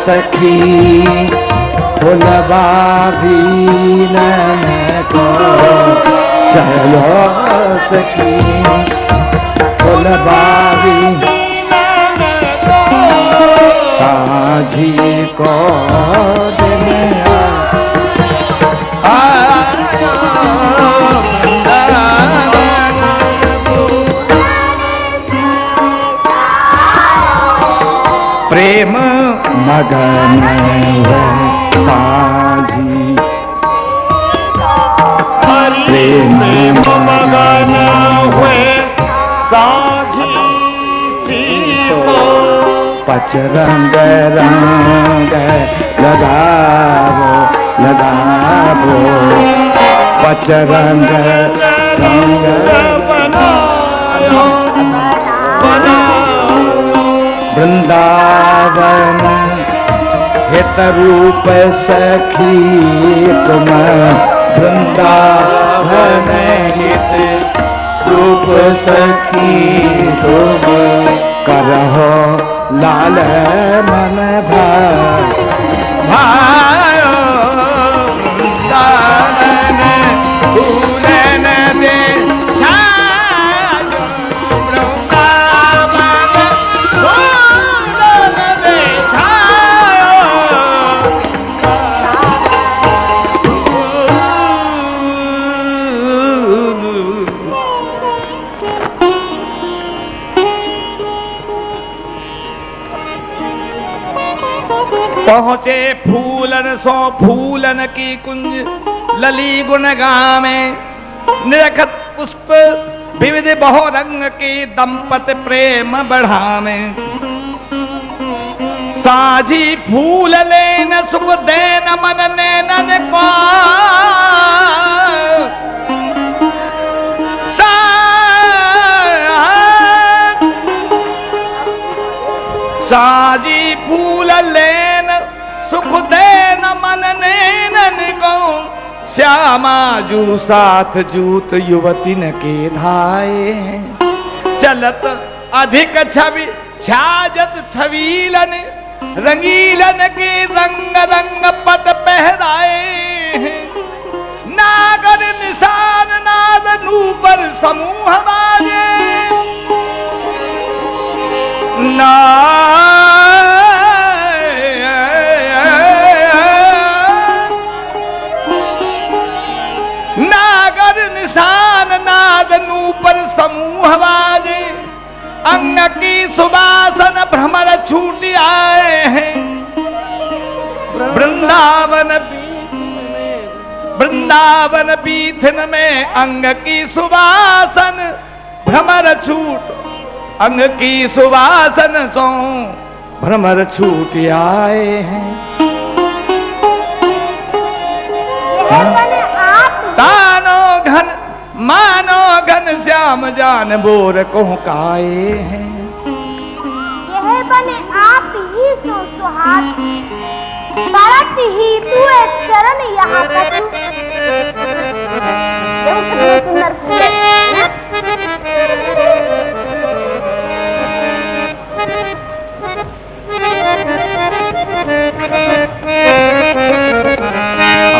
सखी फुलवा बीनन को चलो सखी फुलवा साझी को दिन प्रेम मगन साझी प्रेम मगन हुए साझी पच रंग रंग लगावो लगावो पच रंग रंग वृंदावन हित रूप सखी तुम वृंदावन हित रूप सखी तुम करहो लाल मन भायो वृंदावन भूलन दे पहुँचे फूलन सो फूलन की कुंज लली गुण गामे निरखत पुष्प विविध बहुरंग की दंपत प्रेम बढ़ामे साझी फूल लेन सुख देन मन नैनन को साझी फूल लेन सुख देन मन नैनन को श्यामा जू साथ जूत युवती न के धाये चलत अधिक छवि छाजत छवीलन रंगीलन के रंग रंग पट पहराए नागर निशान नाद नूपर समूह बाजे नागर निशान नाद नूपर समूह बाजे अंग की सुबासन भ्रमर छूट आए हैं वृंदावन पीठन में अंग की सुबासन भ्रमर छूट अंग की सुवासन सो भ्रमर छूट आए हैं तानो घन मानो घन श्याम जान बोर को काए हैं यह बने आप ही सो सुहाग परत ही तू एक चरण यहाँ पर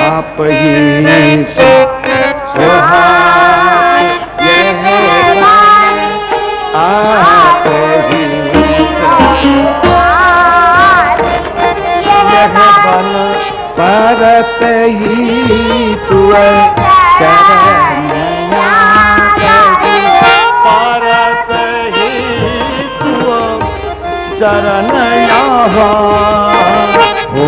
आप ही सुहाग यह आप ही यह बन परत ही तू चरण परत ही तू चरण यहाँ हो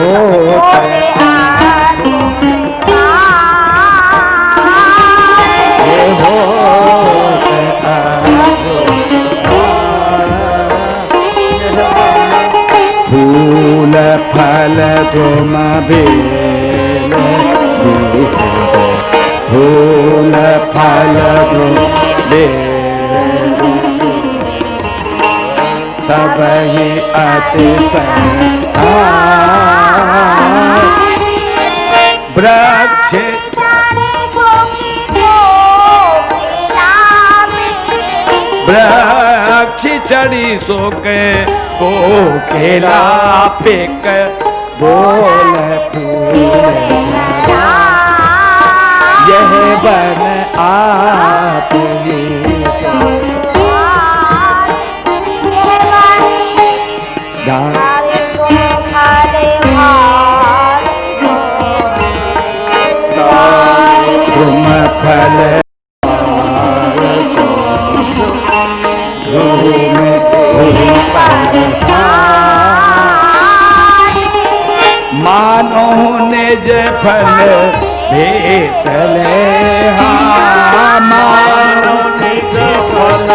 फूल फल तुम बेल फूल फल तुम बेल सब ही अति वृक्ष वृक्ष चढ़ी सोके को केला पेक बोल फूल यह बन आप ही तुम फल मानो निज फल भेटले मानो निज फल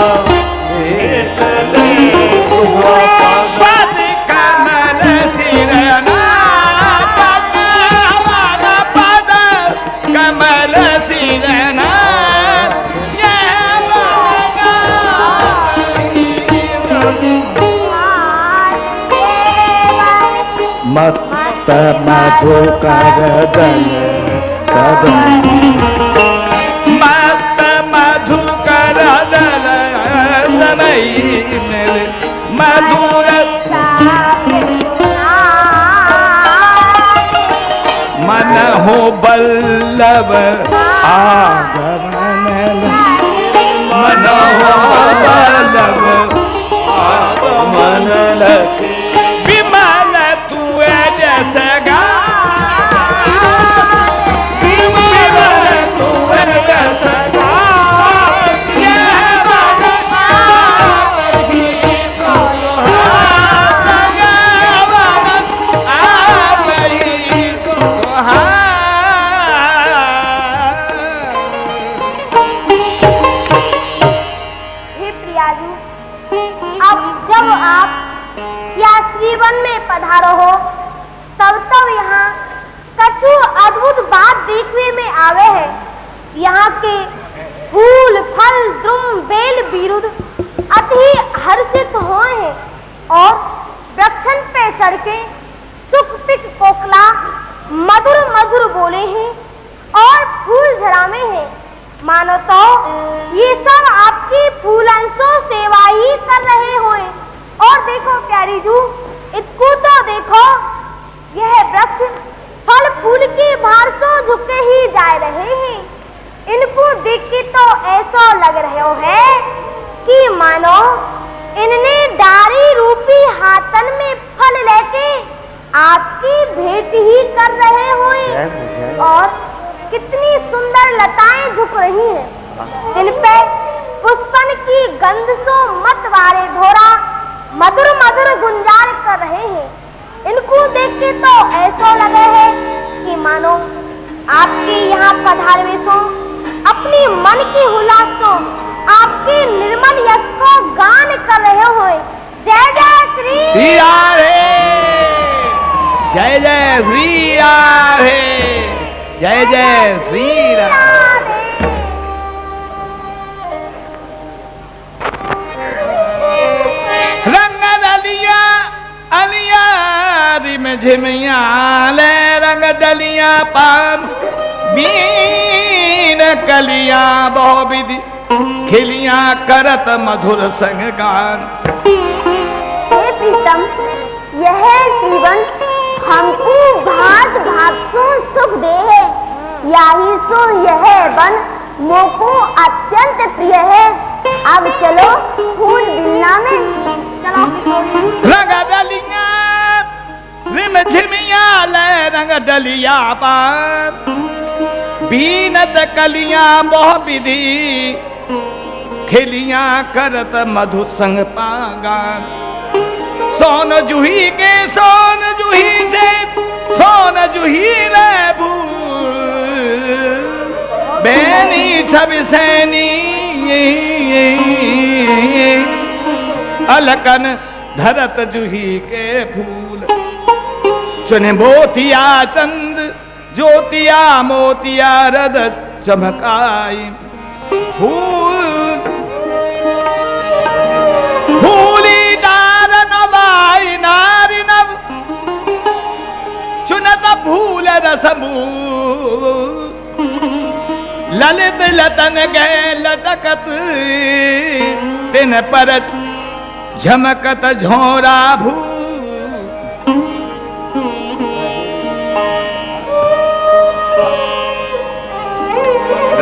भेटले पद कमल सिरना पद कमल सिरना मत मधुकर दल सदन मत मधुकर दल सनई मधुर मन हो बल्लभ आगमन मन हो बल्लभ आगमन लखी विमल तू जसगा पधारो हो तब यहाँ कछु अद्भुत बात देखने में आवे है। यहाँ के फूल फल द्रुम बेल बिरुद अति हर्षित हुए हैं और वृक्षन पे चढ़ के सुख पिक कोकला मधुर मधुर बोले हैं और फूल झरामे हैं। मानो तो ये सब आपकी फूलंसों सेवा ही कर रहे हुए। और देखो प्यारी जू इसको तो देखो, यह वृक्ष फल फूल की भार से झुके ही जा रहे हैं। इनको देख के तो ऐसा लग रहा है कि मानो इनने डारी रूपी हाथन में फल लेके आपकी भेंट ही कर रहे हुए। और कितनी सुंदर लताएं झुक रही हैं। इन पे पुष्पन की गंध सो मत वारे धोरा मधुर मधुर गुंजार कर रहे हैं। इनको देख के तो ऐसा लगे है कि मानो आपके यहाँ पधारवे सो अपनी मन की हुलासों आपके निर्मल यश को गान कर रहे हुए। जय जय श्री राधे, जय जय श्री राधे, जय जय श्री राधे। झिमिया ले रंग डलिया पान बीन कलिया बहु विधि खिलिया करत मधुर संग गान। हे प्रीतम, यह जीवन हमको भात भात सो सुख दे है। यही सो यह वन मोको अत्यंत प्रिय है। अब चलो फूल बिलना में चलो रंग डलिया रिम झिमिया ले रंग डलिया पान बीनत कलिया बहु विधि खिलिया करत मधु संग पागान। सोन जूही के सोन जूही से सोन जूही रे भूल बेनी छब सैनी अलकन धरत जूही के फूल। चुने मोतिया चंद ज्योतिया मोतिया रद चमकाई फूली डार नवाई नारी नव चुनत फूल रसमू ललित लतन गए लटकत तिन पर झमकत झोरा भू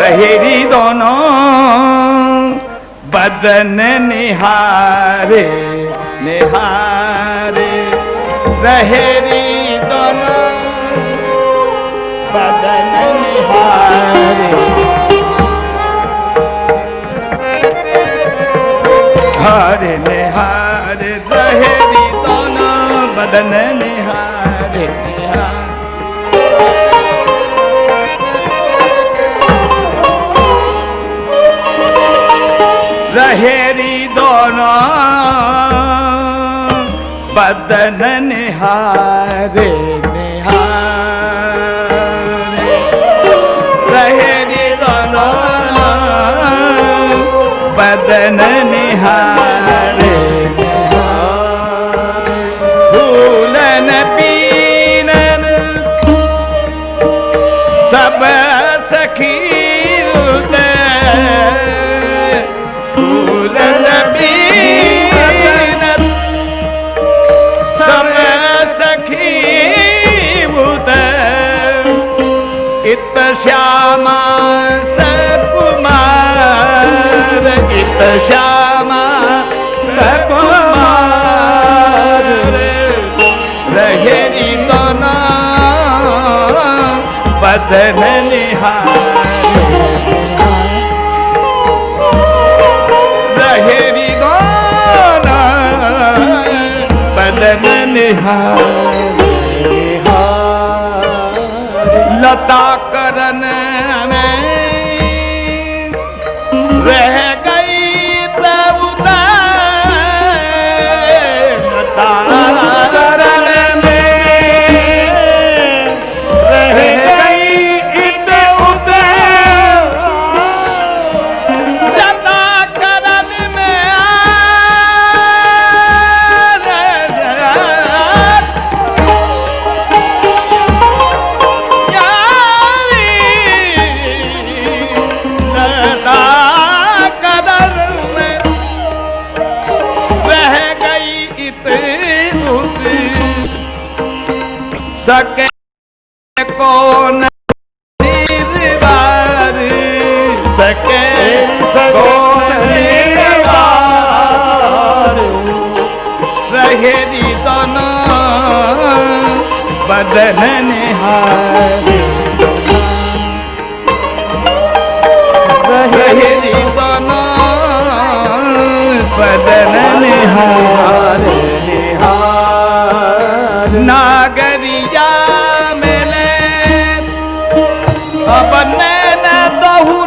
रहेरी दोनों बदन निहारे निहारे रहेरी दोनों बदन निहारे हारे निहारे रहेरी दोनों बदन निहारे निहारे रहेरी दोनों बदन निहारे निहारे रहेरी दोनों बदन निहारे फूलन पीनन सब सखी इत श्यामा सकुमार इत श्यामा सकुमार रहेरी दोनों बदन निहारे रहेरी दोनों बदन निहारे लता करन में रह गई तब लता करन में रह गई तब लता करन में सके कौन दीवार सके कौन दीवार रहेरी दोनों बदन निहारे रहेरी दोनों बदन निहारे नागरिया मिले अब नैन दहु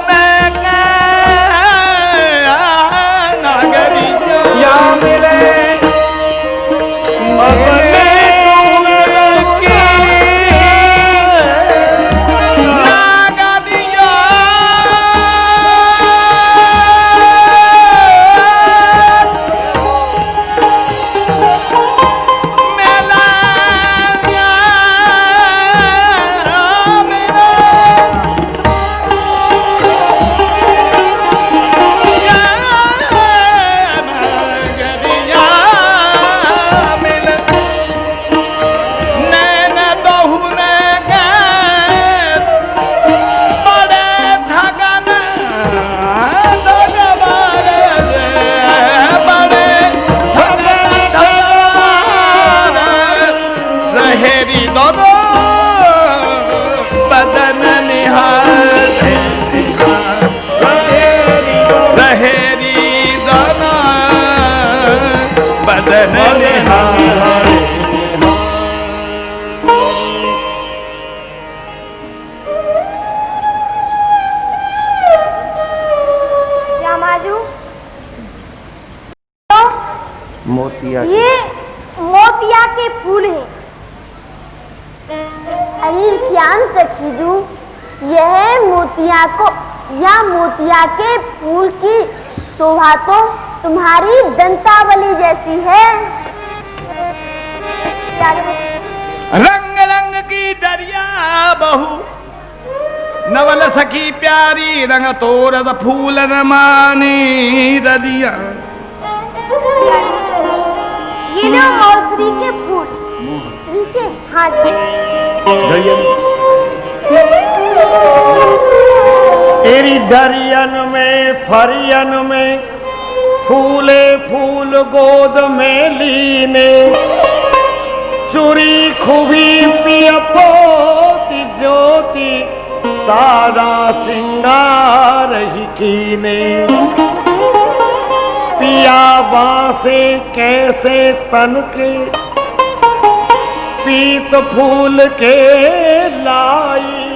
नागरिया मिले अब मोतिया ये मोतिया के फूल हैं। अरे श्याम सखीजू, यह मोतिया के फूल की शोभा तो तुम्हारी दंतावली जैसी है। रंग रंग की दरिया बहू नवल सखी प्यारी रंग तोरद फूल रमानी दरिया। ये लो मौसरी के फूल नीचे हाथ। तेरी दरियन में फरियन में फूले फूल गोद में लीने, चुरी खुबी पिय पोती ज्योति सारा सिंगार ही कीने। पिया बासे कैसे तन के पीत फूल के लाई,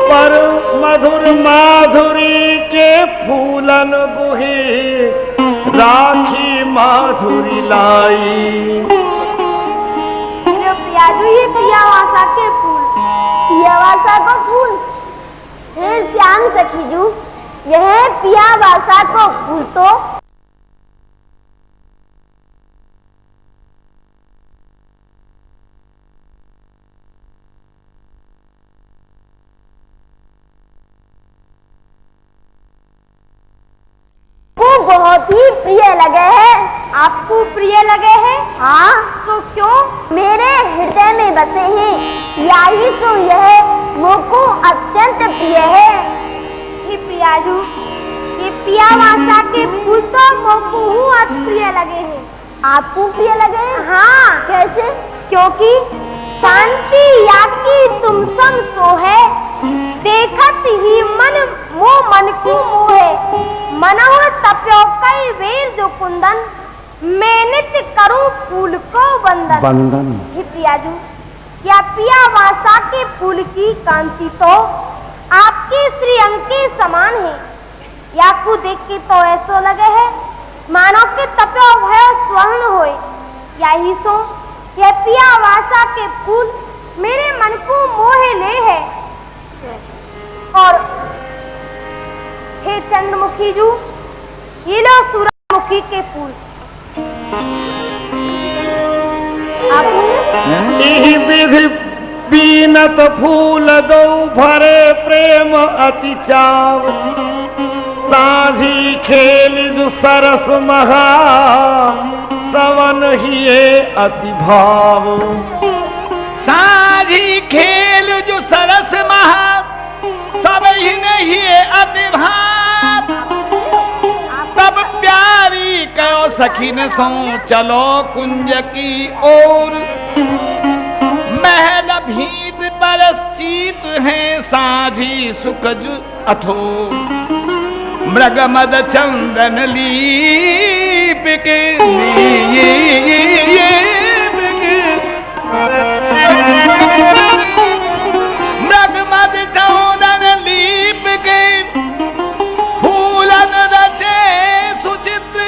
पर मधुर माधुरी के फूलन बुही राखी माधुरी लाई। पियाजू ये पियावासा के फूल, पियावासा का फूल है श्याम सखीजू, यह पियावासा को फूल तो बहुत ही प्रिय लगे हैं। आपको प्रिय लगे हैं? हाँ, तो क्यों? मेरे हृदय में बसे हैं, यही तो यह मुझको अत्यंत प्रिय है। ये पियाजू, ये पियावासा के फूल तो मुझको अति प्रिय लगे हैं। आपको प्रिय लगे हैं? हाँ। कैसे? क्योंकि शांति याकी तुम सम सो है, देखत ही मन मन को मोहे, मनोह तप्यो कई वेर जो कुंदन, मैं नित्य करूं फूल को बंदन। हे प्रियाजू, क्या पियावासा के फूल की कांति तो आपके श्रीअंग के समान है। या को देख के तो ऐसा लगे है मानो के तप्यो भय स्वर्ण होए। यही सो यह पियावासा के फूल मेरे मन को मोहे ले है। और हे चंद्रमुखी जू, ये लो सूरजमुखी के फूल। यही विधि बीनत फूल दो भरे प्रेम अति चाव, साझी खेल जो सरस महा सवन हिए अति भाव। साझी खेल जो सरस महा सब ही नहीं अति भाव, तब प्यारी कहो सखीन सो चलो कुंज की ओर, महल भीत पर शीत है साझी सुखज अथोर, मृग मद चंदन लीप के मृग मद चंदन लीप के फूलन रचे सुचित्र,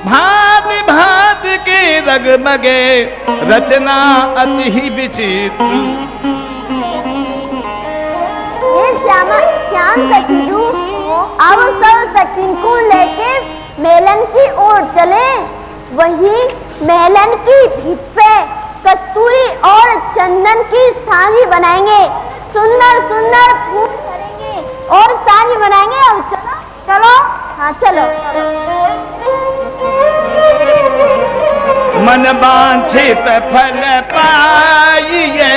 भात भात के रगमगे रचना अति ही विचित्र। श्याम सखीजू, अब सब सखी को लेके मेलन की ओर चले। वही मेलन की भीत पे कस्तूरी और चंदन की सानी बनाएंगे, सुंदर सुंदर फूल करेंगे और सानी बनाएंगे। अब चलो चलो, हाँ चलो। मन वांछित फल पाइए,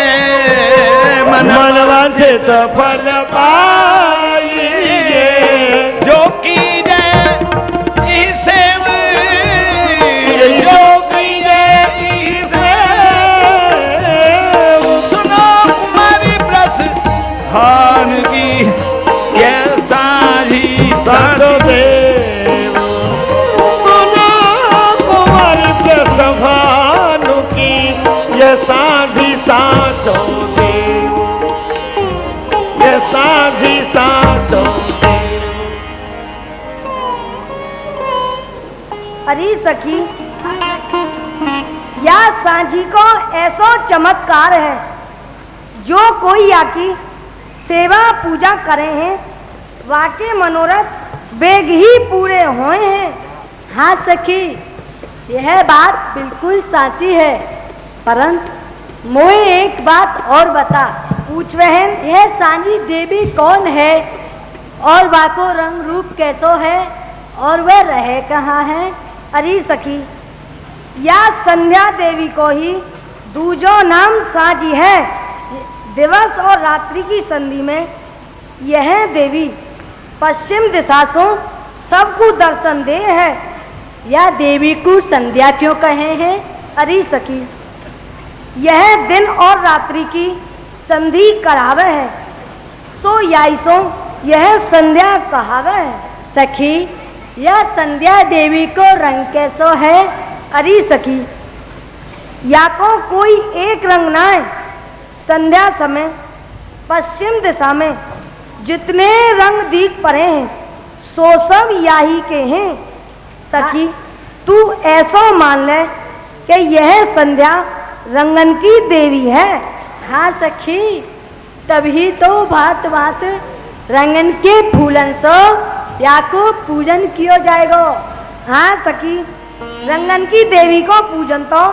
मन वांछित फल पाइए, जो कीजे इसे जो कीजे इसे, सुनो कुमारी ब्रस भान की ये साझी सदेव, सुनो कुमारी ब्रस भानु की ये साझी साचो देव, ये साझी साचो देव। अरे सखी, या सांझी को ऐसो चमत्कार है, जो कोई आकी सेवा पूजा करे हैं वाके मनोरथ बेग ही पूरे हुए हैं। हाँ सखी, यह बात बिल्कुल साची है, परंतु मोए एक बात और बता। पूछ बहन, यह सांझी देवी कौन है और वाको रंग रूप कैसो है और वह रहे कहाँ है? अरे सखी, या संध्या देवी को ही दूजो नाम सांझी है। दिवस और रात्रि की संधि में यह देवी पश्चिम दिशा से सबको दर्शन दे है। या देवी को संध्या क्यों कहे हैं? अरे सखी, यह दिन और रात्रि की संधि करावे है, सो याइसो यह संध्या कहावे है। सखी, यह संध्या देवी को रंग कैसो है? अरे सखी, या को कोई एक रंग ना है। संध्या समय पश्चिम दिशा में जितने रंग दिख पड़े हैं सो सब याही के हैं। सखी, तू ऐसा मान ले कि यह संध्या रंगन की देवी है। हाँ सखी, तभी तो भांत भांत रंगन के फूलन सो या को पूजन किया जाएगा। हाँ सखी, रंगन की देवी को पूजन तो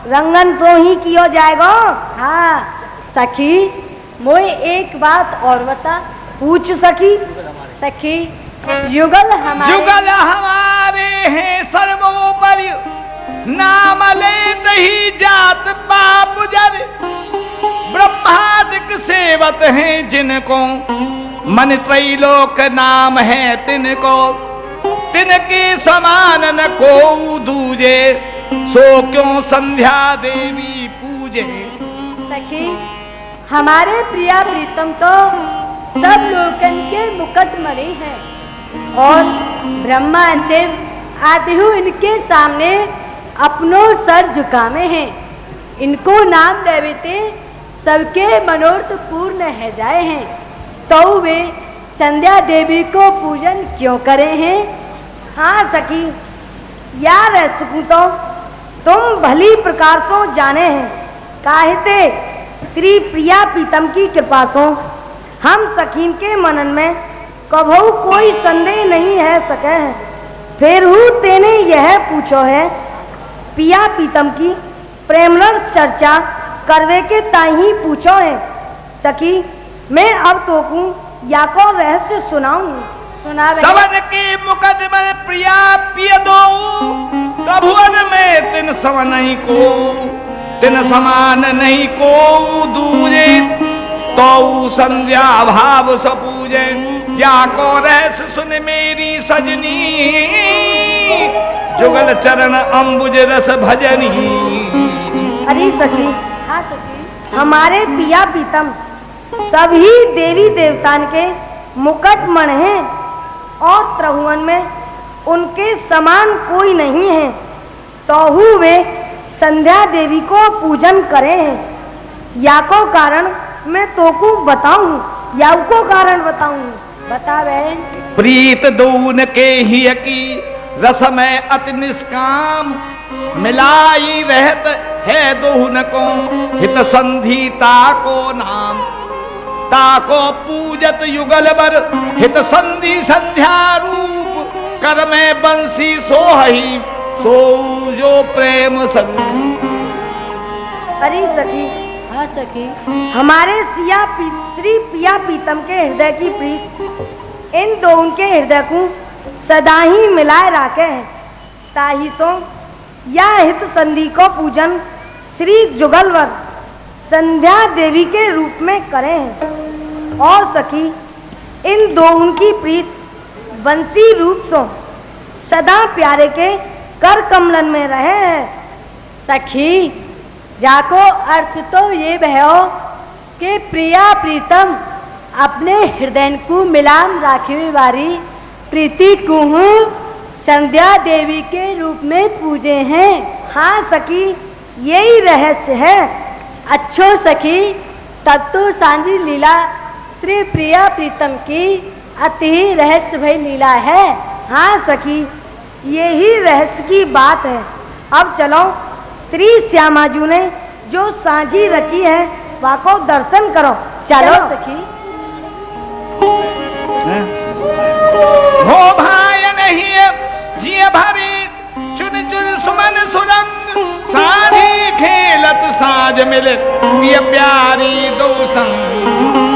रंगन सो ही किया जाएगा। हाँ सखी, मोए एक बात और बता। पूछ सखी। सखी, युगल हमारे हैं सर्वोपरि, नाम लेत ही जात पाप जर। ब्रह्मादिक सेवत हैं जिनको, मन त्रैलोक नाम है तिनको। तिनके समान न को दूजे, सो क्यों संध्या देवी पूजे। सखी, हमारे प्रिया प्रीतम तो सब लोकन के मुकुट मणि हैं और ब्रह्मा शिव आदि इनके सामने अपनो सर झुकामे हैं। इनको नाम देवते सबके मनोरथ पूर्ण है जाए हैं, तो वे संध्या देवी को पूजन क्यों करे हैं? हाँ सखी, यार सकूं तो तुम भली प्रकार से जाने हैं। काहिते श्री प्रिया प्रीतम की कृपा से हम सखीन के मनन में कभू कोई संदेह नहीं है सके है। फिर हूँ तेने यह पूछो है, प्रिया प्रीतम की प्रेमरस चर्चा करवे के ताही पूछो है। सखी, मैं अब तो को या को रहस्य सुनाऊं। सुना सबन के मुकदमे प्रिया पिय दो, प्रभुवन में तिन सम नहीं को, तिन समान नहीं को दूजे। तो संध्या भाव सपूजे, या को रहस्य सुन मेरी सजनी। जुगल चरण अंबुज रस भजनी। अरे सखी, हाँ सखी, हमारे प्रिया प्रीतम सभी देवी देवतान के मुकुट मण हैं और त्रिभुवन में उनके समान कोई नहीं है, तो वे संध्या देवी को पूजन करें हैं। या को कारण मैं तो को बताऊं, या को कारण बताऊं? बता बहन। प्रीत दून के ही की रस में अति निष्काम, मिलाई रहत है दोहन को हित संधि ताको नाम। ताको पूजत युगल बर हित संधि संध्या रूप, कर में बंसी सोहई सो जो प्रेम संग। अरे सखी, हाँ सखी, हमारे श्री प्रिया प्रीतम के हृदय की प्रीत इन दोनों के हृदय को सदा ही मिलाए रखे हैं। ताही सो या हित संधि को पूजन श्री जुगलवर संध्या देवी के रूप में करें हैं। और सखी, इन दोनों की प्रीत बंसी रूप से सदा प्यारे के कर कमलन में रहे हैं। सखी, जाको अर्थ तो ये भयो कि प्रिया प्रीतम अपने हृदय को मिलान राखी वारी प्रीति को संध्या देवी के रूप में पूजे हैं। हाँ सखी, यही रहस्य है। अच्छो सखी, तब तो सांझी लीला श्री प्रिया प्रीतम की अति रहस्य भई लीला है। हाँ सखी, यही रहस्य की बात है। अब चलो श्री श्यामाजू ने जो सांझी रची है वहाँ को दर्शन करो। चलो सखी। हो भाई नहीं जिय भरी चुन चुन सुमन सुरंग, सारी खेलत साज मिल ये प्यारी दो संग।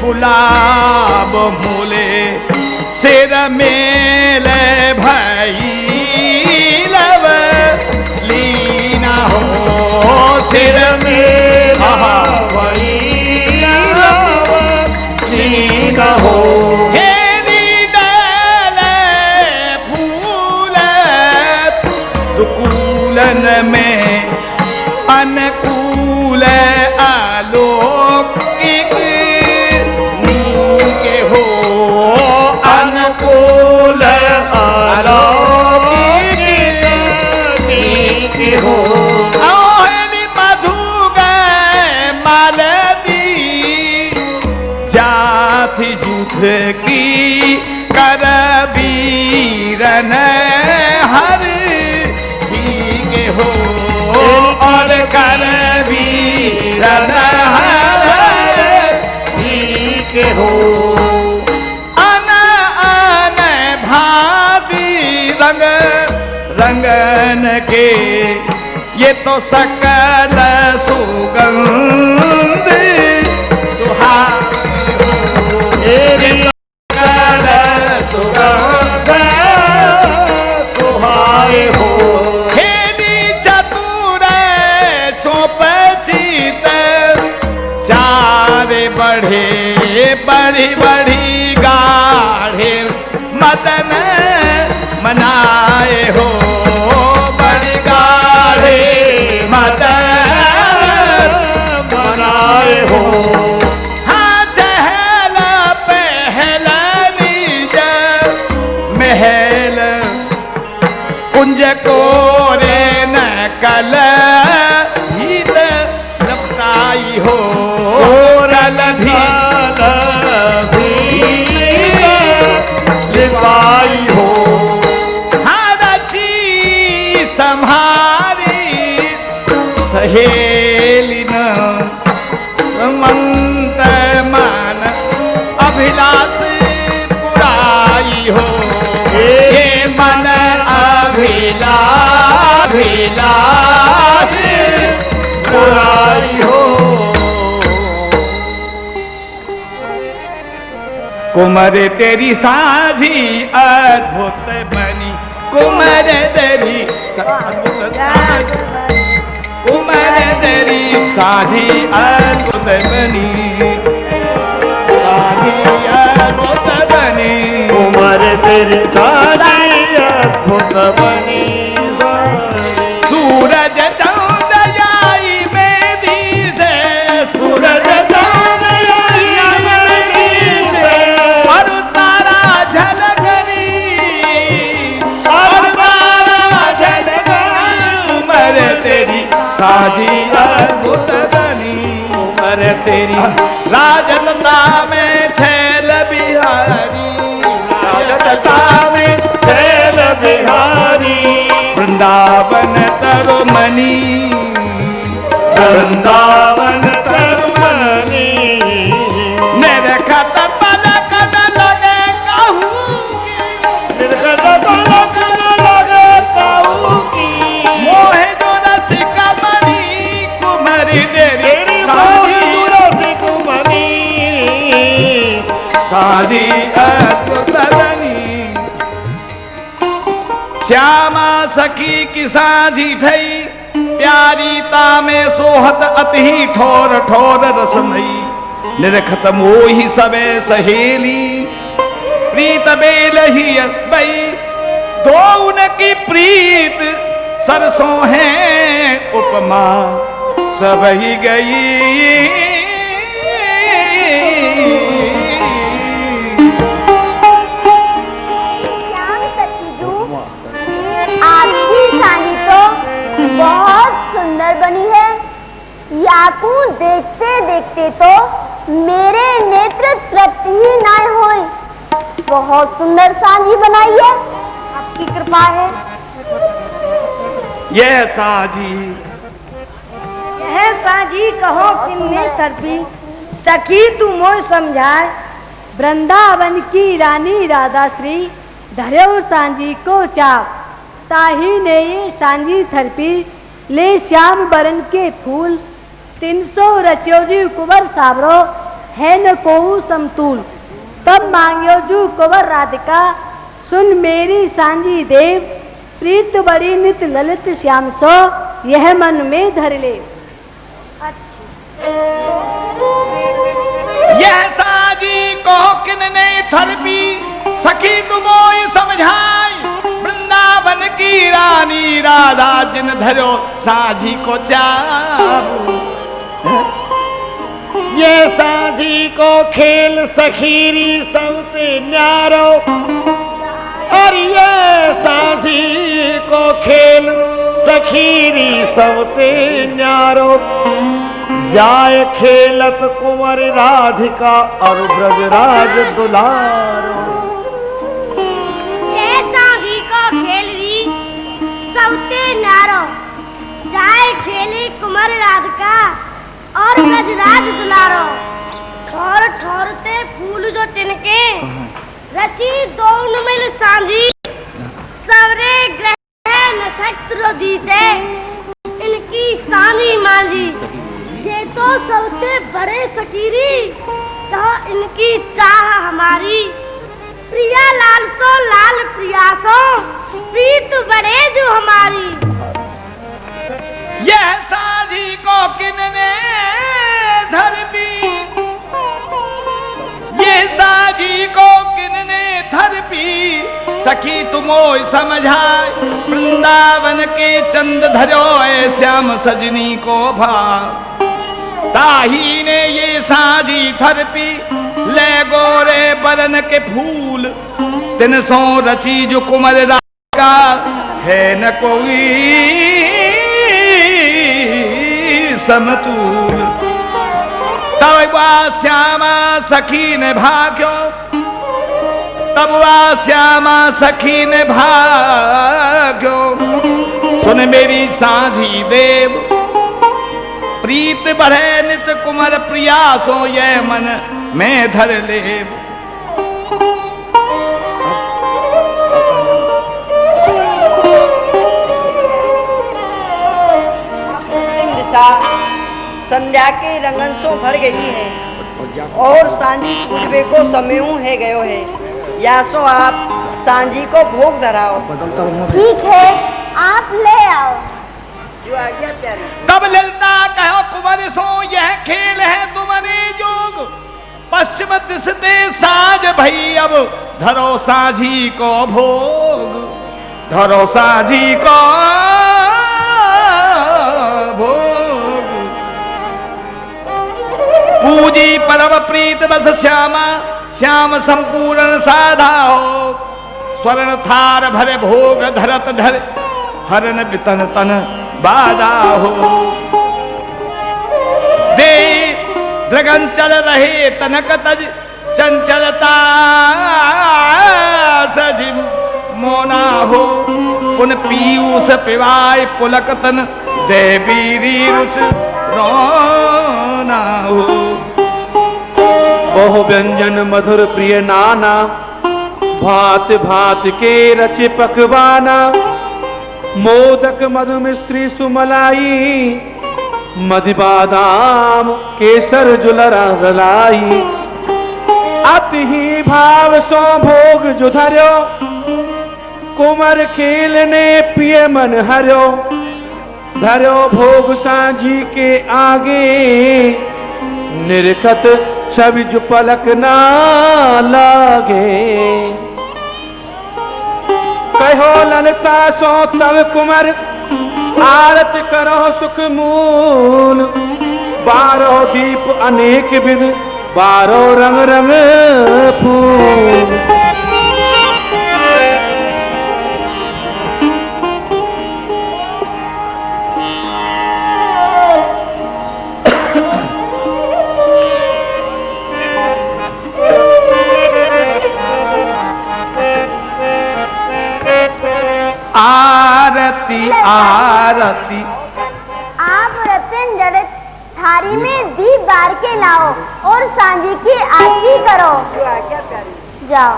गुलाब मूले सिर मेले भई लव लीना हो सिर मेला भई लव लीना हो हेली डाल फूल दुकूलन में अनुकूल आलोक अनुकूल आलोकी हो मधु गए मालती जाति जुथ की कर बीरन हर के हो और कर बीरन हर के हो रंग रंगन के ये तो सकल सुगंध सुहाग सकल सुगंध सुहाए हो खेली चतुर चौप चीत चारे बढ़े बड़ी बड़ी गाढ़े मदन मनाए हो बड़ी गाढ़े मदन मनाए हो हाँ चहल पहल नीज महल कुंज को रे न कल भीत लपटाई हो रल भी लिपाई हो हारची संहारी सहेली न मंत मन अभिलाष पुराई हो हे मन अभिलाष पुराई हो कुमर तेरी साझी अद्भुत बनी कुमर तेरी अद्भुत कुमर तेरी साझी अद्भुत बनी साझी अद्भुत बनी उमर तेरी साझी अद्भुत बनी सूरज चांद आई मेदी से सूरज चांद आई मेदी से और तारा झलकनी और तारा झलकनी उमर तेरी साझी अद्भुत बनी उमर तेरी राजलता में छैल बिहारी राजलता में छैल बिहारी वृंदावन तरुमणि वृंदावन तरुमणि निरखत पलक न लगे कहूँ निर्गत पलक न लगे कहूँ की मोहे जो रसिक मणि कुमरी तेरी कुमरी साझी अद्भुत बनी श्यामा सखी की साझी ठई प्यारी में सोहत अति ठोर ठोर रसमई निरखत मोही सबे सहेली प्रीत बेल ही बई दो उनकी प्रीत सरसों है उपमा सब ही गई आपकी साड़ी तो बहुत सुंदर बनी है। याकू देखते देखते तो मेरे नेत्र तृप्त ही न होए। बहुत सुंदर साड़ी बनाई है, आपकी कृपा है। यह साझी यह साझी कहो किन्ने तड़पी सखी तू मोय समझाए वृंदावन की रानी राधा श्री धर्यो सांझी को चाप ताही ने ये सांझी थरपी ले श्याम बरन के फूल 300 रच्योजू कुंवर साबरो है न कोऊ समतूल तब मांग्यो जू कुंवर राधिका सुन मेरी सांझी देव प्रीत बड़ी नित ललित श्याम सो यह मन में धर ले। यह साजी को किन्ने थरपी सखी तुमोई समझाई वृंदावन की रानी राधा जिन धरो साझी को चाप ये साझी को खेल सखीरी सबसे न्यारो और ये साझी को खेल सखीरी सबसे न्यारो जाय खेलत कुंवर राधिका और ब्रजराज दुलारो ये सागी को खेल री सबसे न्यारो जाए खेली कुंवर राधिका और ब्रजराज दुलारो ठोर ठोरते फूल जो तिनके रची दोन मिल सांझी सवरे ग्रह नक्षत्र दीते इनकी सानी मांझी ये तो सबसे बड़े सकीरी कहो इनकी चाह हमारी प्रिया लाल तो लाल प्रियासो प्रीत बड़े जो हमारी। यह साझी को किन्ने धरती ये साझी को किन्ने धरती सखी तुमो समझाए वृंदावन के चंद धरो ऐ श्याम सजनी को भा ताही ने ये साझी थरपी ले गोरे बरन के फूल 300 रची जो कुमर का है न कोई समतूल। तब वह श्यामा सखी ने भाग्यो, तब वह श्यामा सखी ने भाग्यो। सुन मेरी साझी देव, प्रीत बढ़े नित कुमर प्रियासो ये मन में धर ले। संध्या के रंगंसों भर गई है और सांझी पूर्वे को समयू है गयो है। या सो आप सांझी को भोग धराओ। ठीक है, आप ले आओ। जो आज्ञा प्यारी। तब ललता कहो कुंवर सो यह खेल है तुम्हारे जोग। पश्चिम दिशते साज भई अब धरो साझी को भोग, धरो साझी को भोग। पूजी परम प्रीत बस श्यामा, श्याम संपूर्ण साधा हो। स्वर्ण थार भरे भोग धरत धर, हरण बितन तन बाधा हो। दे द्रगन चल रहे तनक तज, चंचलता सजी मोना हो। पुन पीयूष पिवाय पुलक तन, देवी रुच रोना हो। बहु व्यंजन मधुर प्रिय नाना, भात भात के रचे पकवाना। मोदक मधु मिश्री सुमलाई, मधु बादाम केसर जुलरा रलाई। अति ही भाव सो भोग जो धर्यो, कुमर खेलने पिय मन हर्यो। धर्यो भोग सांझी के आगे, निरखत छवि जो पलक ना लागे। कहो ललता सो तब कुमर, आरत करो सुख मूल। 12 दीप अनेक विध, 12 रंग रंग फूल। आरती आरती। आप रतन जड़ित थारी में दीप बार के लाओ और सांझी की आरती करो। जाओ।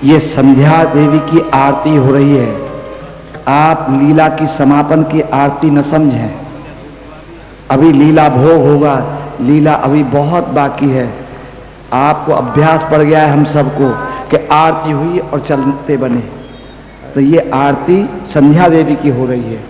ये संध्या देवी की आरती हो रही है। आप लीला की समापन की आरती न समझें। अभी लीला भोग होगा, लीला अभी बहुत बाकी है। आपको अभ्यास पड़ गया है हम सबको कि आरती हुई और चलते बने। तो ये आरती संध्या देवी की हो रही है।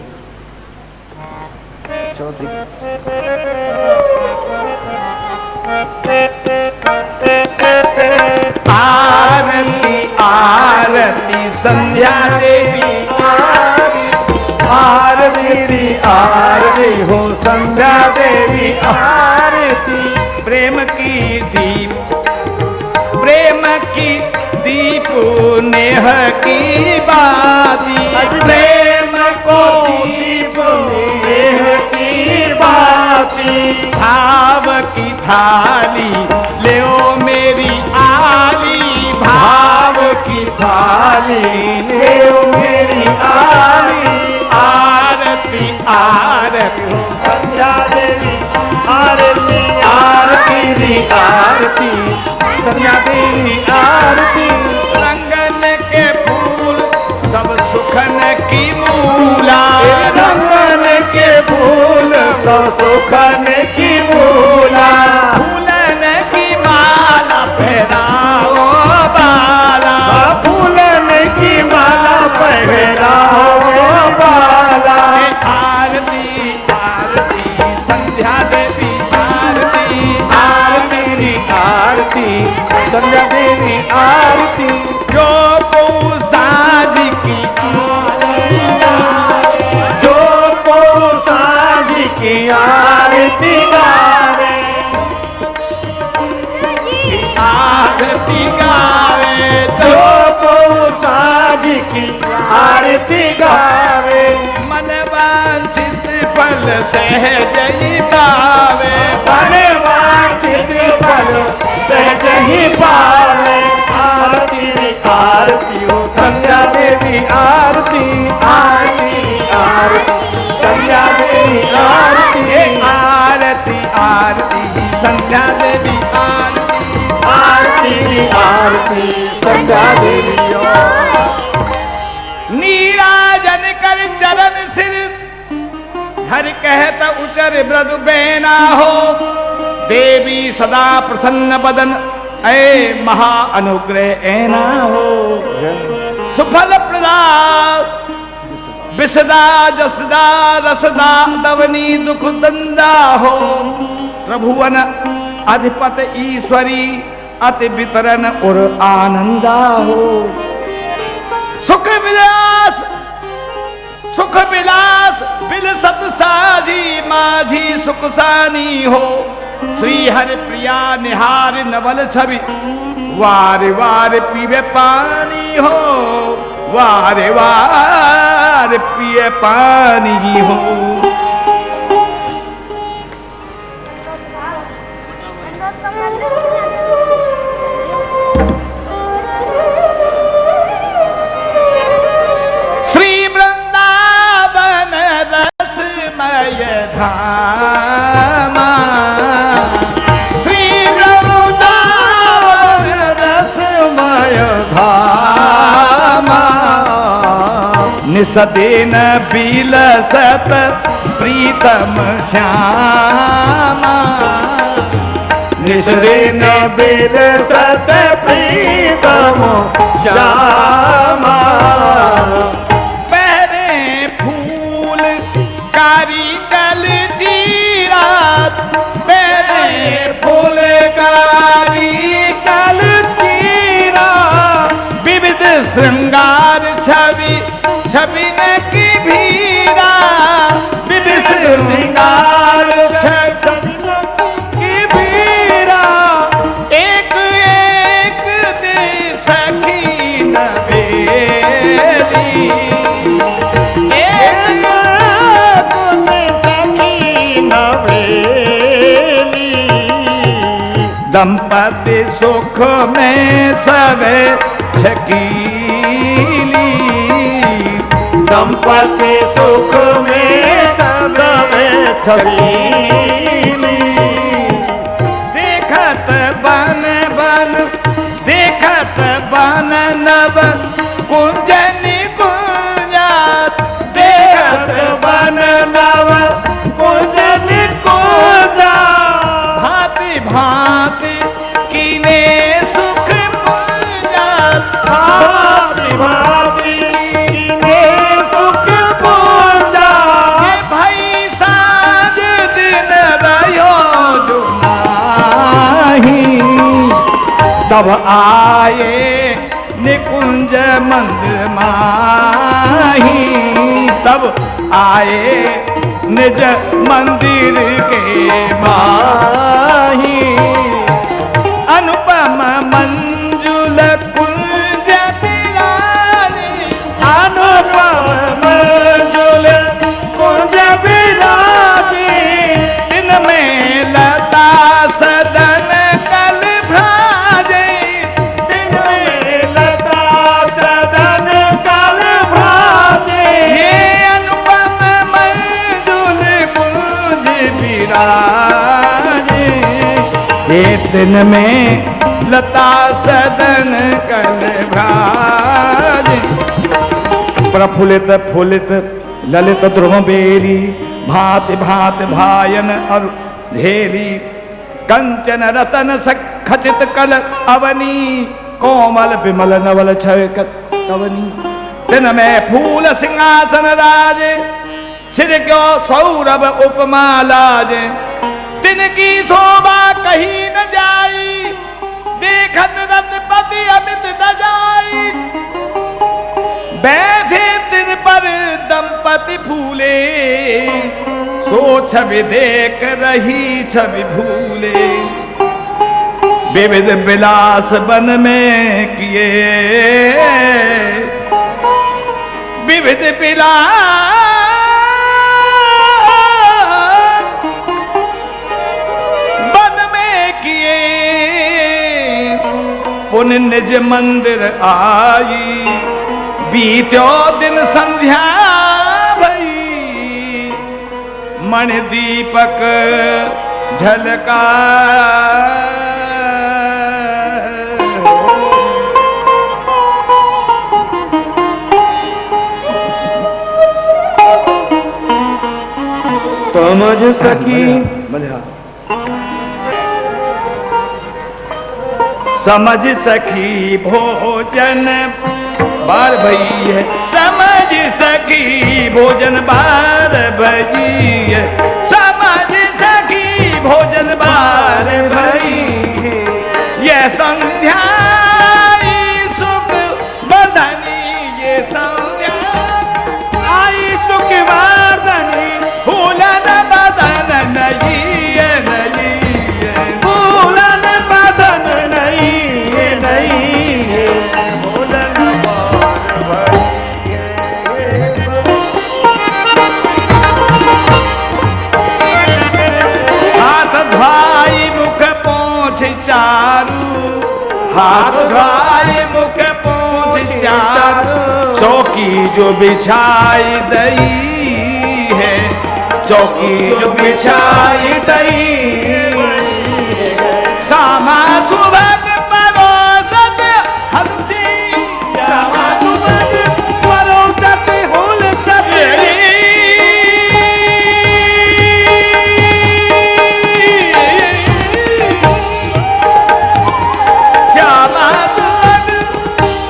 आरती आरती संध्या देवी, आरती आरती हो संध्या देवी। आरती प्रेम की दीप, प्रेम की दीप नेह की बाती। प्रेम को दीप नेह की बाती। भाव की थाली ले ओ मेरी आली, भाव की थाली ले ओ मेरी आली। आरती आरती संध्या देवी, आरती आरती आरती संध्या देवी। आरती रंगन के फूल सब सुखन की मूला, रंगन के फूल सब सुखन की मूला। फूलन की माला पहनाओ बाला, फूलन की माला पहनाओ बाला। आरती आरती संध्या देवी, आरती आरती आरती संध्या देवी। आरती की आरती गावे, मन वांछित फल सहज ही पावे, मन वांछित फल सहज ही पावे। आरती आरती हो संध्या देवी आरती, आरती आरती संध्या देवी आरती, आरती आरती संध्या देवी आरती, आरती आरती संध्या देवी। नीराजन कर चरण सिर हर कहत उचर ब्रदु बेना हो, देवी सदा प्रसन्न बदन ऐ महा अनुग्रह ऐना हो। सुफल प्रदान विसदा जसदा रसदा दवनी दुख दंदा हो, प्रभुवन अधिपत ईश्वरी अति वितरण और आनंदा हो। सुख विलास बिलसत साजी माझी सुखसानी हो, श्री हरि प्रिया निहार नवल छवि, वार वार पीवे पानी हो, वार वार पिए पानी हो। श्री वृंदावन रसमय धामा, श्री वृंदावन रसमय धामा, निसदिन बिलसत प्रीतम श्यामा, निसदिन बिलसत प्रीतम श्यामा। पहरे फूल कारिकल जीरात, पहरे फूल कारिकल जीरा, विविध श्रृंगार छवि छविन की भीरा, विविध श्रृंगार छविन की भीरा, एक एक दे सखी नवेली, एक एक दे सखी नवेली, दंपति सुख में सवे छकीली, दंपति सुख में सब छबीली, देखत बन बन देखत बन नव कुंजन कुंजात, देखत बन नव कुंजन कुंजात, भांति भांति कीने सुख पुंजात, भांति भांति कीने सुख पुंजात। ये भाई साँझ दिन रहो जो नाही, तब आए निकुंज मंद माही, तब आए निज मंदिर के माही, अनुपम मंजुल कुंज विराजे, अनुपम मंजुल कुंज विराजे, इनमें लता सदन कल भ्राजे, इनमें लता सदन कल भाजे। ये अनुपम मंजुल कुंज विराजे, ये दिन में लता सदन कल भ्राजे। प्रफुल्लित फुलित ललित ध्रुव बेरी, भांति भांति भायन और धेरी, कंचन रतन खचित कल अवनी, कोमल विमल नवल छय कवनी, दिन में फूल सिंहासन राजे, छिड़क्यो सौरभ उपमा लाजे, दिन की शोभा कहीं न जाई, देखत रथपति अमित दजाई, बैठे दिन पर दंपति फूले, सो छवि देख रही छवि भूले, विविध विलास वन में किए, विविध पिला वन में किए पुन निज मंदिर आई बीत्यो दिन संध्या भई मणि दीपक झलका समझ सकी समझ सखी भोजन बार भई है समझ सखी भोजन बार भई है समझ सखी भोजन बार भई है ये संध्या सुख बदनी ये संध्या आई सुख वर्धनी फूलन बदन नहीं है नहीं है फूलन बदन नहीं नहीं फूलन हाथ धोई मुख पोंछ चारू हाथ धोई मुख पोंछ चारू चौकी जो बिछाई दई है चौकी जो बिछाई दई सामा सुभग परोसत हमसे सामा सुभग परोसत होल सके श्यामा सुभग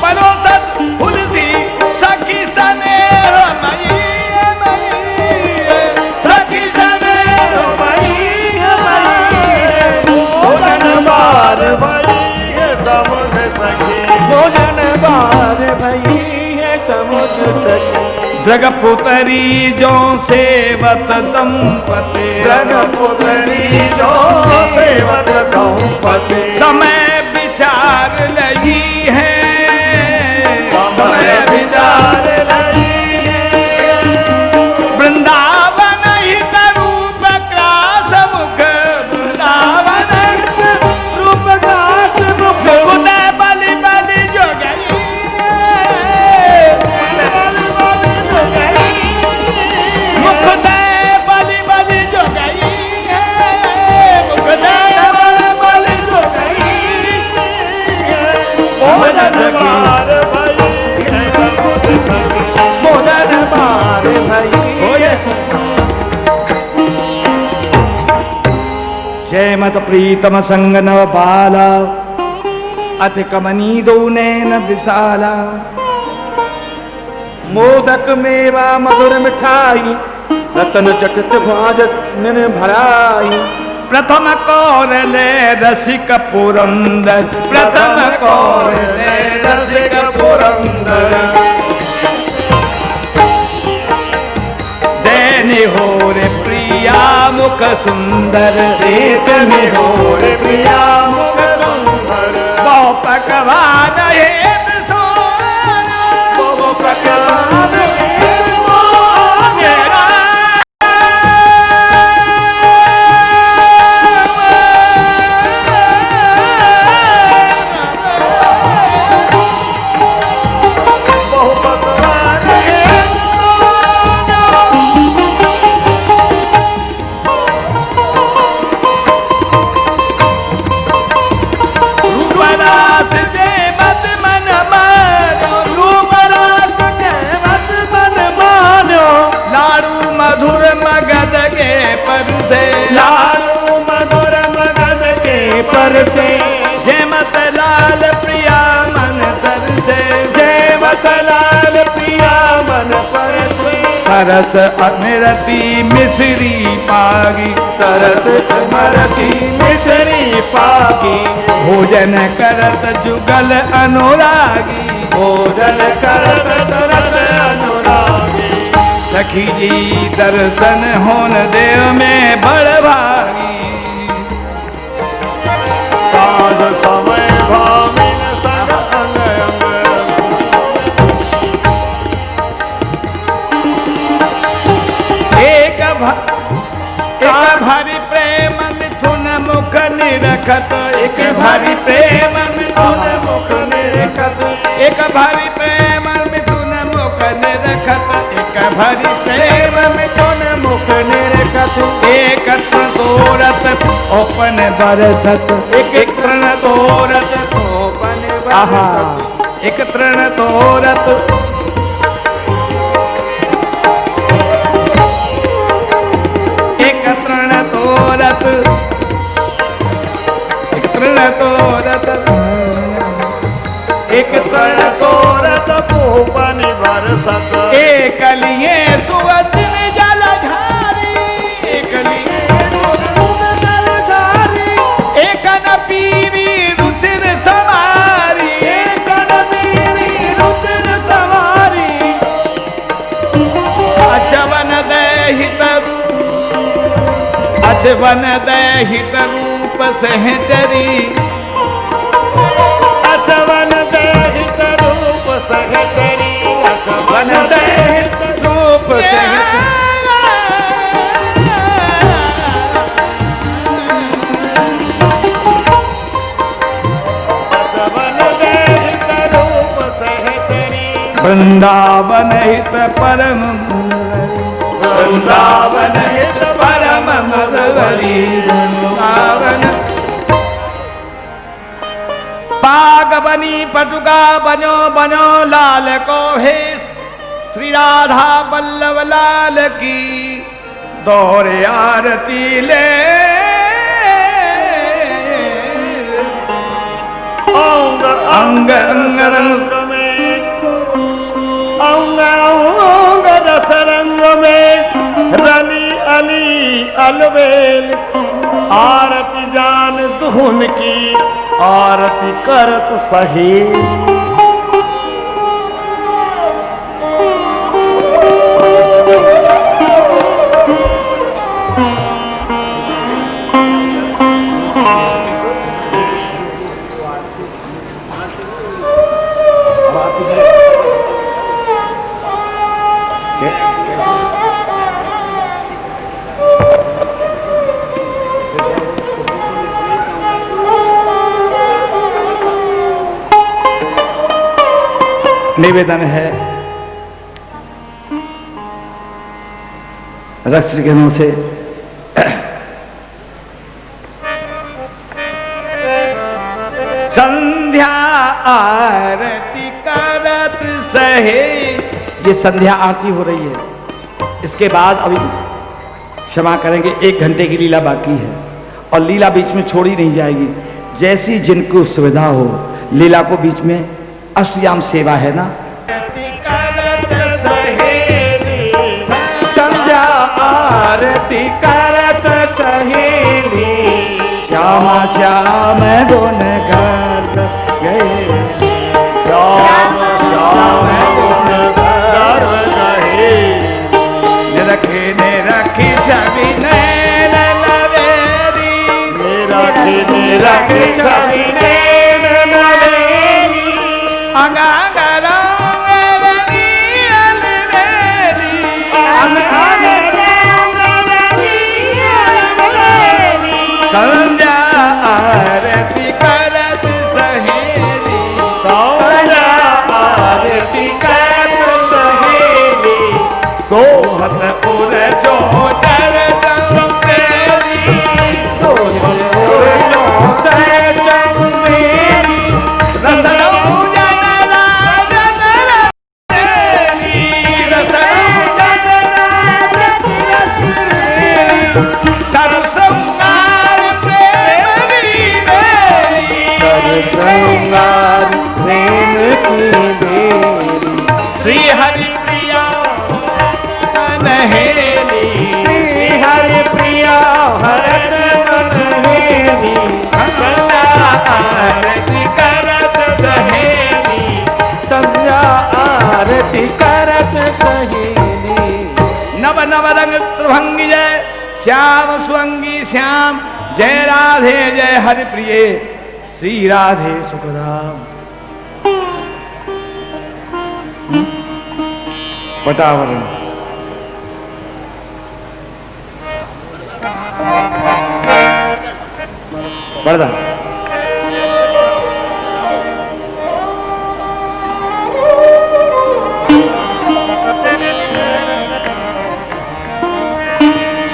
परोसत हुलसी सखी सने जगपुतरी जो सेवत दंपते जगपुतरी जो सेवत दंपते समय विचार लगी है समय विचार लगी है वृंदावन ही रूप ग्रास मुख वृंदावन रूप ग्रास मुख उदय बलि बलि जो गई मुखदय बलि बलि जो गई है मुखदय बलि बलि जो गई मोदन बार भई मोदन बार भई जय मत प्रीतम संग नव बाला अति कमनी दो नैन विशाला मोदक मेवा मधुर मिठाई रतन चकित भाजत निन भराई प्रथम कौर ले रसिक पुरंदर प्रथम कौर ले रसिक पुरंदर देने हो रे प्रिया मुख सुंदर देने हो रे प्रिया मुख सुंदर बहु पकवान है बहु पकवान लालू मधुर मगन के पर से जय मत लाल प्रिया मन सर से जय मत लाल प्रिया मन पर से सरस अमरती मिश्री पागी तरस मरती मिश्री पागी भोजन करत जुगल अनुरागी भोजन करत तरस अनुरागी सखी जी दर्शन होन देव में बड़ भागी साध समय भाविन संग अंग भारी प्रेम मिथुन मुख निरखत, एक भारी प्रेम मिथुन मुख निरखत, एक भारी प्रेम मिथुन मुख निरखत, एक भारी प्रेम मिथुन मुख निरखत, एक तोरत ओपन बरसत, एक तृण तोरत ओपन बरसत, एक तृण तोरत तोरत, एक तृण तोरत, एक तृण तोरत ओपन बरसत, एक लिए सुवचन जलधारी, एक लिए जलधारी, एक न पीवी रुचिर सवारी, एक न पीवी रुचिर सवारी, अचवन दहित, अचवन दहित रूप सहचरी, अचवन दहित रूप सहचरी, अचवन दहित रूप सहचरी, अचवन दहित रूप सहचरी, वृंदावन हित परम, वृंदावन हित परम मधुवरी, वृंदावन पाग बनी पटुका बनो बनो लाल को भेष, श्री राधा वल्लभ लाल की दोहरे आरती ले, अंग अंग अंग रंग में, अंग अंग रस रंग में, रली अली अलवेल, आरती जान धुन की, आरती करत सही, निवेदन है रसिकजनों से, संध्या आरती करत सहे। ये संध्या आरती हो रही है, इसके बाद अभी क्षमा करेंगे 1 घंटे की लीला बाकी है और लीला बीच में छोड़ी नहीं जाएगी। जैसी जिनको सुविधा हो, लीला को बीच में अष्टयाम सेवा है ना, संध्या आरती करत सहेली, श्यामा श्याम गुण गात गए, श्याम श्याम गुण गात गए, निरखी निरखी छवि नैन नवेरी, निरखी निरखी छवि नैन नवेरी, अंगांग रंगेरी अलवेरी, अंगांग रंगेरी अलवेरी, संध्या आरती करत सहेली, संध्या आरती करत सहेली, सोहत उर जो चर चंदेरी, सोहत उर जो चर चंदेरी, रसरऊ जन राजन रसेली, रसरऊ जन राजन रसेली, कर श्रृंगार प्रेम लीलेली, कर श्रृंगार प्रेम की बेली, श्री हरि प्रिया नहेली, श्री हरि प्रिया हरत मनहेली, संध्या आरती करत सहेली, संध्या आरती करत सहेली, नव नव रंग त्रिभंगी जय श्याम सुअंगी श्याम, जय राधे जय हरि प्रिय श्री राधे सुखधाम। पटावरण पढ़दा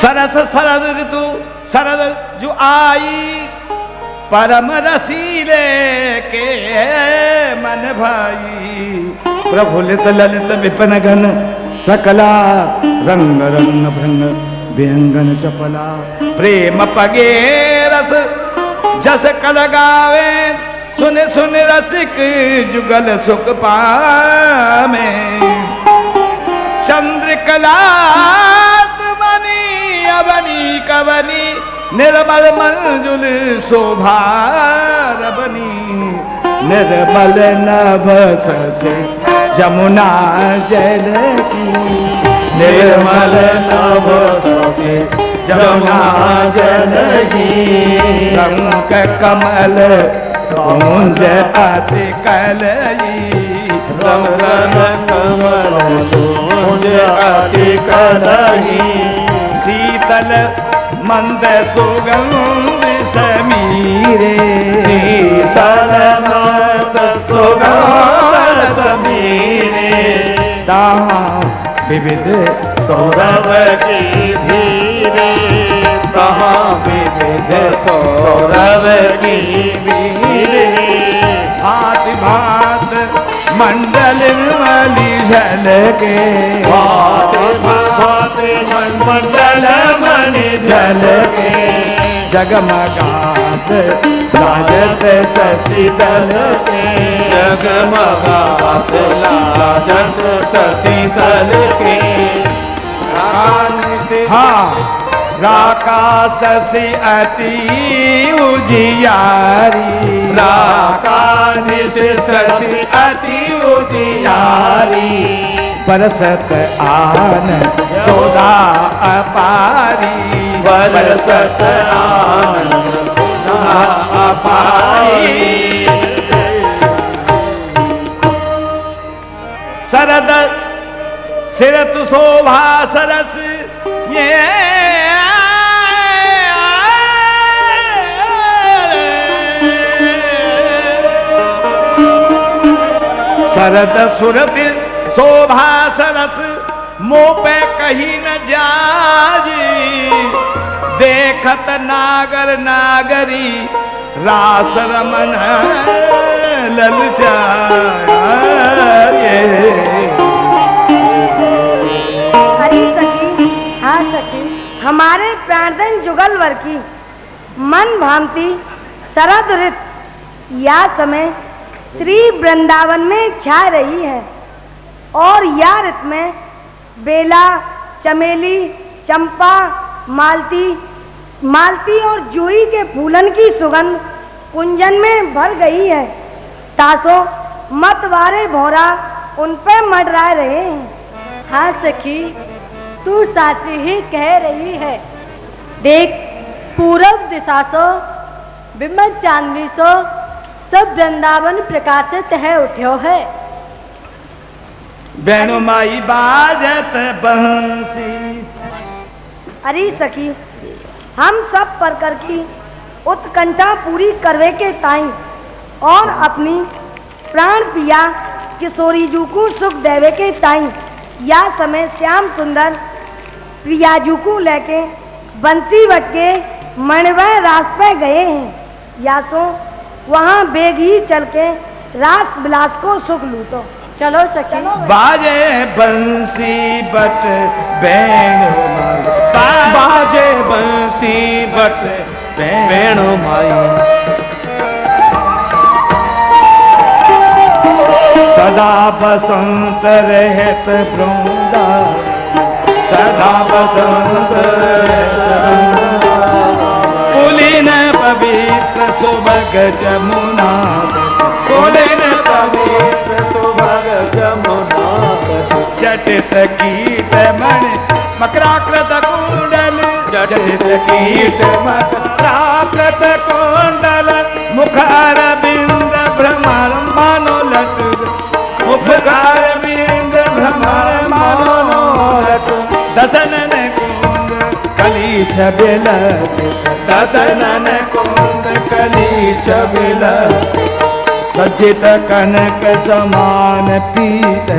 सरस शरद ऋतु शरद जो आई परम रसीले के मन भाई प्रफुल्लित ललित विपिन घन सकला रंग रंग भंग व्यंगन चपला प्रेम पगे रस जस कल गावे सुन सुन रसिक जुगल सुख पावे चंद्रकला मणि अवनी कवनी निर्मल मंजुल शोभा रबनी निर्मल नभ से जमुना जल की निर्मल नभ से जमुना जल की रंग कमल कौंज अति कलई रंग कमल कौंज अति कलई शीतल मंद सुगंध समीरे शीतल मंद सुगंध समीरे ताहाँ विविध सौरभ की धीरे तहाँ विविध सौरभ की धीरे भात भात मंडल वाली झलके भात भात मंडल मणि झलके जगमगात लाजत शशि दल के जगमगात लाजत शशि दल के हाँ राकाश से अति उजियारी राकाश से शशि अति उजियारी बरसत आन सौदा अपारी बरसत आनंद सुधा अपारी शरद सिरत शोभा सरस ये शरद सुरत शोभा सरस मोह पे कहीं न जाजी देखत नागर नागरी रास रमन ललचाए हरी सखी, हाँ सखी, हमारे प्राणधन जुगलवर की मन भांति शरद ऋतु या समय श्री वृंदावन में छा रही है और या ऋतु में बेला, चमेली, चंपा, मालती और जूही के फूलन की सुगंध कुंजन में भर गई है। तासो मतवारे भौरा उन पे मंडरा रहे हैं। हाँ सखी, तू सच ही कह रही है। देख, पूरब दिशा सो बिमल चांदनी सो सब वृंदावन प्रकाशित है उठ्यो है। बेणु माई बाजत बंसी। अरे सखी, हम सब परकर की उत्कंठा पूरी करवे के ताई और अपनी प्राण पिया किशोरीजू को सुख देवे के ताई या समय श्याम सुंदर प्रियाजू को लेके बंसी बट के मणिवय रास पे गए हैं। या सो वहाँ बेग ही चल के रास विलास को सुख लूटो। चलो सखी। बाजे बंसी बट बेणु माई, बाजे बंसी बट बेणु माई। सदा बसंत रहत वृंदा, सदा बसंत पुलिन पवित्र सुभग जमुना, पुलिन पवित्र सुभग जमुना। जटित कीट मणि मकराकृत कुंडल, जटित कीट मकराकृत कुंडल। मुख अरविंद भ्रमर मनोलट, मुख अरविंद भ्रमर मनोलट। दसनन कुंद कली छबिल, दसनन कुंद कली चबिल सज्जित कनक समान पीत